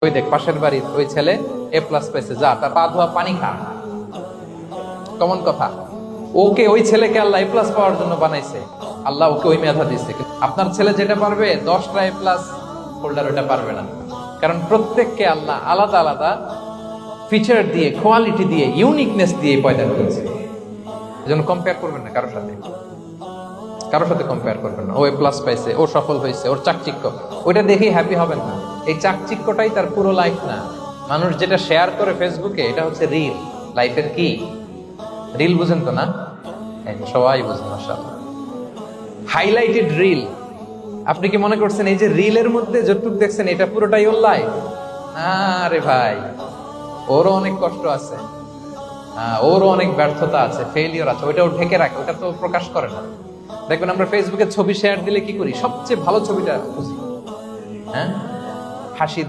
ওই দেখ পাশের বাড়ির ওই ছেলে এ প্লাস পাইছে, যা তার পা ধোয়া পানি খা। কমন কথা। ওকে, ওই ছেলেকে আল্লাহ এ প্লাস পাওয়ার জন্য বানাইছে, আল্লাহ ওকে ওই মেধা দিচ্ছে। আপনার ছেলে যেটা পারবে 10টা এ প্লাস হোল্ডার ওটা পারবে না, কারণ প্রত্যেককে আল্লাহ আলাদা আলাদা ফিচার দিয়ে, কোয়ালিটি দিয়ে, ইউনিকনেস দিয়ে পয়দা করেছে। এজন্য কম্পেয়ার করবেন না কারোর সাথে, কারোর সাথে কম্পেয়ার করবেন না। ও এ প্লাস পাইছে, ও সফল হয়েছে, ওর চাকচিক্য, ওইটা দেখেই হ্যাপি হবেন না। এই চাকচিক্যটাই তার পুরো লাইফ না। মানুষ যেটা শেয়ার করে ফেসবুকে, এটা হচ্ছে রিল। লাইফের কি রিল বুঝেন তো না? সবাই বুঝেন মাশাআল্লাহ। Highlighted reel. আপনি কি মনে করছেন এই যে রিলের মধ্যে যতটুকু দেখছেন এটা পুরোটাই ওর লাইফ? আরে ভাই, ওরও অনেক কষ্ট আছে, ওরও অনেক ব্যর্থতা আছে, ফেলিওর আছে, ওইটা ও ঢেকে রাখে, ওটা তো প্রকাশ করে না। দেখবেন আমরা ফেসবুকে ছবি শেয়ার দিলে কি করি? সবচেয়ে ভালো ছবিটা খুঁজি, হ্যাঁ, হাসি